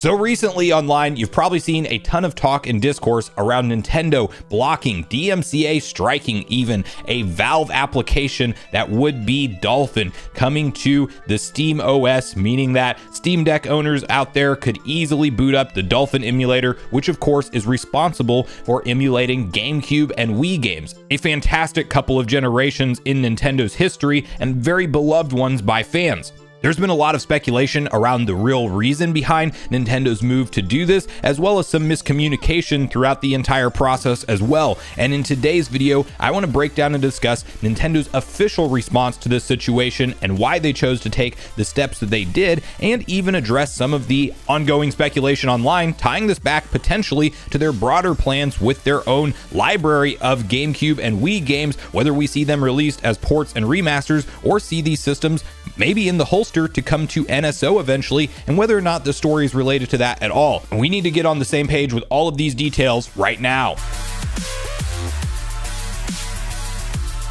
So recently online, you've probably seen a ton of talk and discourse around Nintendo blocking, DMCA striking even, a Valve application that would be Dolphin coming to the Steam OS, meaning that Steam Deck owners out there could easily boot up the Dolphin emulator, which of course is responsible for emulating GameCube and Wii games. A fantastic couple of generations in Nintendo's history and very beloved ones by fans. There's been a lot of speculation around the real reason behind Nintendo's move to do this, as well as some miscommunication throughout the entire process as well. And in today's video, I want to break down and discuss Nintendo's official response to this situation and why they chose to take the steps that they did, and even address some of the ongoing speculation online, tying this back potentially to their broader plans with their own library of GameCube and Wii games, whether we see them released as ports and remasters or see these systems maybe in the holster to come to NSO eventually, and whether or not the story is related to that at all. And we need to get on the same page with all of these details right now.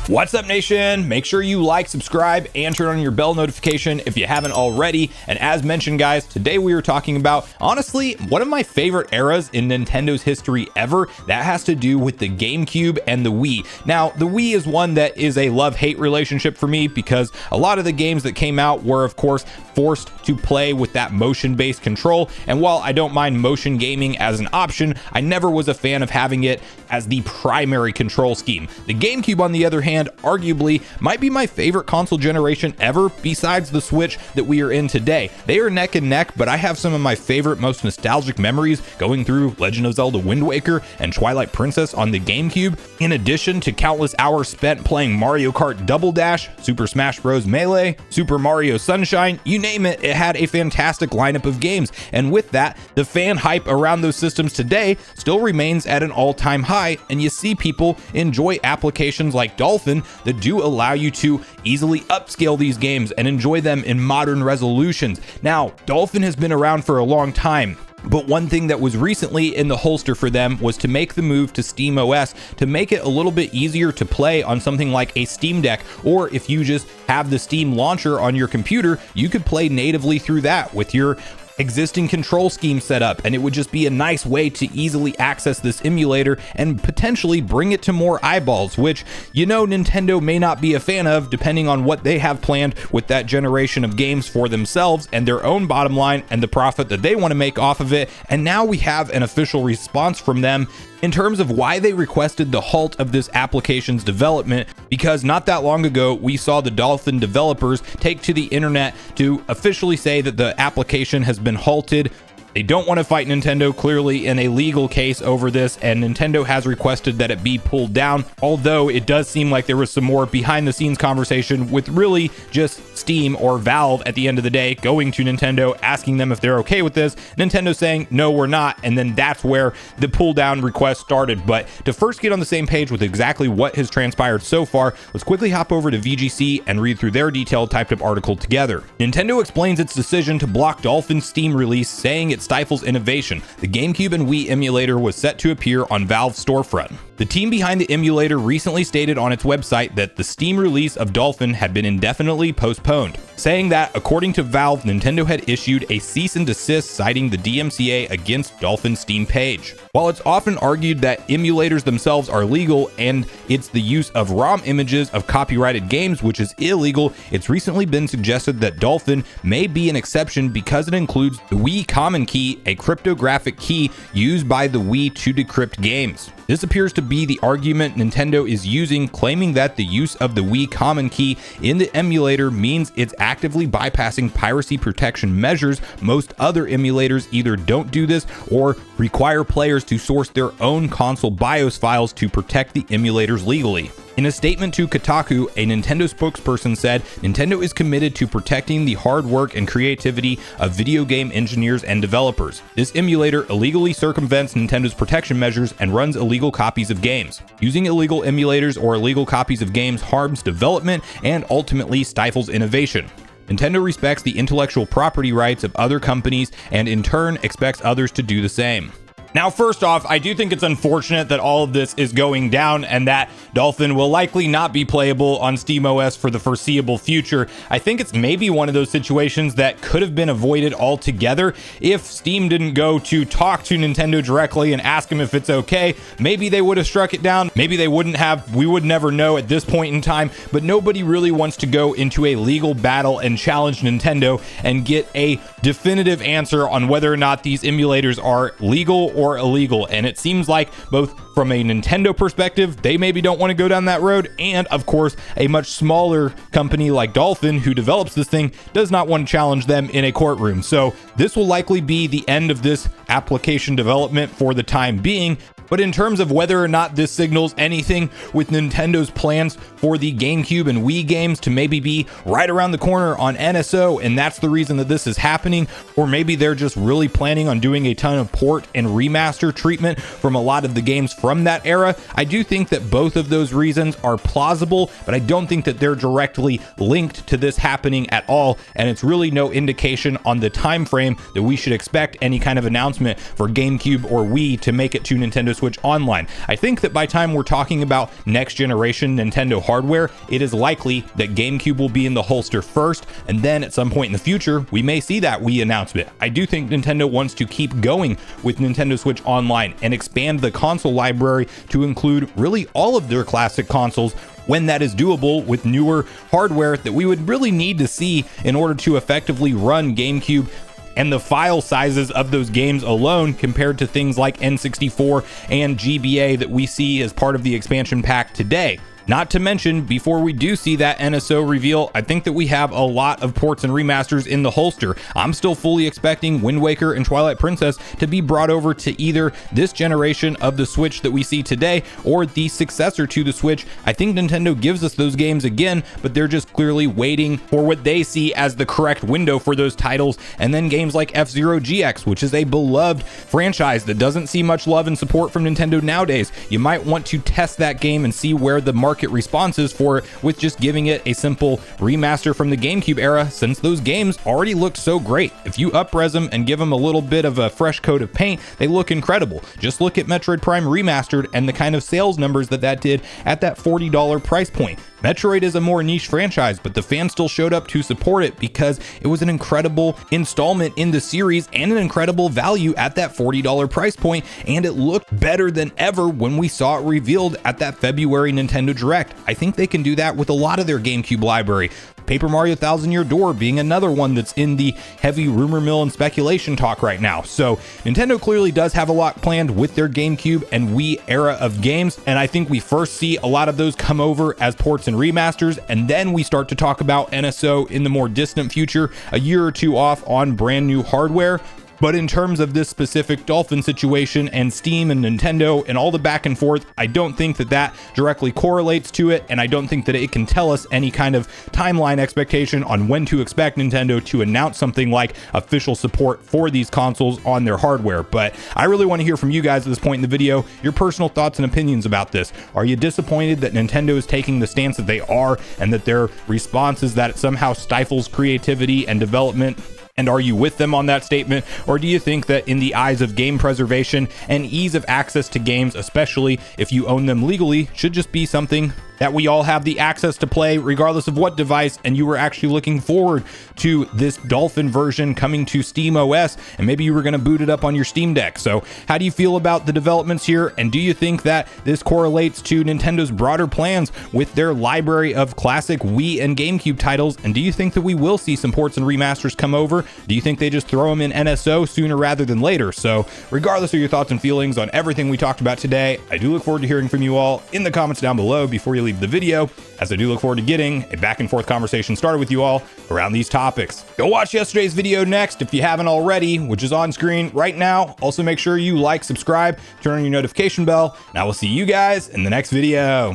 What's up, nation? Make sure you like, subscribe, and turn on your bell notification if you haven't already. And as mentioned, guys, today we are talking about, honestly, one of my favorite eras in Nintendo's history ever. That has to do with the GameCube and the Wii. Now, the Wii is one that is a love-hate relationship for me because a lot of the games that came out were, of course, forced to play with that motion-based control. And while I don't mind motion gaming as an option, I never was a fan of having it as the primary control scheme. The GameCube, on the other hand, arguably might be my favorite console generation ever besides the Switch that we are in today. They are neck and neck, but I have some of my favorite, most nostalgic memories going through Legend of Zelda Wind Waker and Twilight Princess on the GameCube, in addition to countless hours spent playing Mario Kart Double Dash, Super Smash Bros. Melee, Super Mario Sunshine, you name it, it had a fantastic lineup of games. And with that, the fan hype around those systems today still remains at an all-time high, and you see people enjoy applications like Dolphin that do allow you to easily upscale these games and enjoy them in modern resolutions. Now, Dolphin has been around for a long time, but one thing that was recently in the holster for them was to make the move to Steam OS to make it a little bit easier to play on something like a Steam Deck, or if you just have the Steam launcher on your computer, you could play natively through that with your existing control scheme set up, and it would just be a nice way to easily access this emulator and potentially bring it to more eyeballs, which, you know, Nintendo may not be a fan of depending on what they have planned with that generation of games for themselves and their own bottom line and the profit that they want to make off of it. And now we have an official response from them in terms of why they requested the halt of this application's development, because not that long ago we saw the Dolphin developers take to the internet to officially say that the application has been halted. They don't want to fight Nintendo, clearly, in a legal case over this, and Nintendo has requested that it be pulled down, although it does seem like there was some more behind-the-scenes conversation with really just Steam or Valve at the end of the day going to Nintendo, asking them if they're okay with this, Nintendo saying, no, we're not, and then that's where the pull-down request started. But to first get on the same page with exactly what has transpired so far, let's quickly hop over to VGC and read through their detailed typed-up article together. Nintendo explains its decision to block Dolphin's Steam release, saying it stifles innovation. The GameCube and Wii emulator was set to appear on Valve's storefront. The team behind the emulator recently stated on its website that the Steam release of Dolphin had been indefinitely postponed, saying that, according to Valve, Nintendo had issued a cease and desist citing the DMCA against Dolphin's Steam page. While it's often argued that emulators themselves are legal and it's the use of ROM images of copyrighted games which is illegal, it's recently been suggested that Dolphin may be an exception because it includes the Wii Common Key, a cryptographic key used by the Wii to decrypt games. This appears to be the argument Nintendo is using, claiming that the use of the Wii Common Key in the emulator means it's actively bypassing piracy protection measures. Most other emulators either don't do this or require players to source their own console BIOS files to protect the emulators legally. In a statement to Kotaku, a Nintendo spokesperson said, Nintendo is committed to protecting the hard work and creativity of video game engineers and developers. This emulator illegally circumvents Nintendo's protection measures and runs illegal copies of games. Using illegal emulators or illegal copies of games harms development and ultimately stifles innovation. Nintendo respects the intellectual property rights of other companies and in turn expects others to do the same. Now, first off, I do think it's unfortunate that all of this is going down and that Dolphin will likely not be playable on SteamOS for the foreseeable future. I think it's maybe one of those situations that could have been avoided altogether if Steam didn't go to talk to Nintendo directly and ask them if it's okay. Maybe they would have struck it down. Maybe they wouldn't have. We would never know at this point in time, but nobody really wants to go into a legal battle and challenge Nintendo and get a definitive answer on whether or not these emulators are legal or illegal. And it seems like both from a Nintendo perspective, they maybe don't want to go down that road, and of course a much smaller company like Dolphin, who develops this thing, does not want to challenge them in a courtroom. So this will likely be the end of this application development for the time being. But in terms of whether or not this signals anything with Nintendo's plans for the GameCube and Wii games to maybe be right around the corner on NSO, and that's the reason that this is happening, or maybe they're just really planning on doing a ton of port and remaster treatment from a lot of the games from that era, I do think that both of those reasons are plausible, but I don't think that they're directly linked to this happening at all, and it's really no indication on the time frame that we should expect any kind of announcement for GameCube or Wii to make it to Nintendo Switch Online. I think that by time we're talking about next generation Nintendo hardware, it is likely that GameCube will be in the holster first, and then at some point in the future, we may see that Wii announcement. I do think Nintendo wants to keep going with Nintendo Switch Online and expand the console library to include really all of their classic consoles when that is doable with newer hardware that we would really need to see in order to effectively run GameCube and the file sizes of those games alone compared to things like N64 and GBA that we see as part of the expansion pack today. Not to mention, before we do see that NSO reveal, I think that we have a lot of ports and remasters in the holster. I'm still fully expecting Wind Waker and Twilight Princess to be brought over to either this generation of the Switch that we see today or the successor to the Switch. I think Nintendo gives us those games again, but they're just clearly waiting for what they see as the correct window for those titles. And then games like F-Zero GX, which is a beloved franchise that doesn't see much love and support from Nintendo nowadays. You might want to test that game and see where the market responses for it with just giving it a simple remaster from the GameCube era, since those games already look so great. If you up-res them and give them a little bit of a fresh coat of paint, they look incredible. Just look at Metroid Prime Remastered and the kind of sales numbers that did at that $40 price point. Metroid is a more niche franchise, but the fans still showed up to support it because it was an incredible installment in the series and an incredible value at that $40 price point, and it looked better than ever when we saw it revealed at that February Nintendo Direct. I think they can do that with a lot of their GameCube library. Paper Mario Thousand Year Door being another one that's in the heavy rumor mill and speculation talk right now. So Nintendo clearly does have a lot planned with their GameCube and Wii era of games, and I think we first see a lot of those come over as ports and remasters, and then we start to talk about NSO in the more distant future, a year or two off on brand new hardware. But in terms of this specific Dolphin situation and Steam and Nintendo and all the back and forth, I don't think that that directly correlates to it, and I don't think that it can tell us any kind of timeline expectation on when to expect Nintendo to announce something like official support for these consoles on their hardware. But I really want to hear from you guys at this point in the video, your personal thoughts and opinions about this. Are you disappointed that Nintendo is taking the stance that they are and that their response is that it somehow stifles creativity and development? And are you with them on that statement? Or do you think that in the eyes of game preservation and ease of access to games, especially if you own them legally, should just be something that we all have the access to play regardless of what device, and you were actually looking forward to this Dolphin version coming to SteamOS, and maybe you were going to boot it up on your Steam Deck? So how do you feel about the developments here, and do you think that this correlates to Nintendo's broader plans with their library of classic Wii and GameCube titles, and do you think that we will see some ports and remasters come over? Do you think they just throw them in NSO sooner rather than later? So regardless of your thoughts and feelings on everything we talked about today, I do look forward to hearing from you all in the comments down below before you leave the video, as I do look forward to getting a back and forth conversation started with you all around these topics. Go watch yesterday's video next if you haven't already, which is on screen right now. Also make sure you like, subscribe, turn on your notification bell, and I will see you guys in the next video.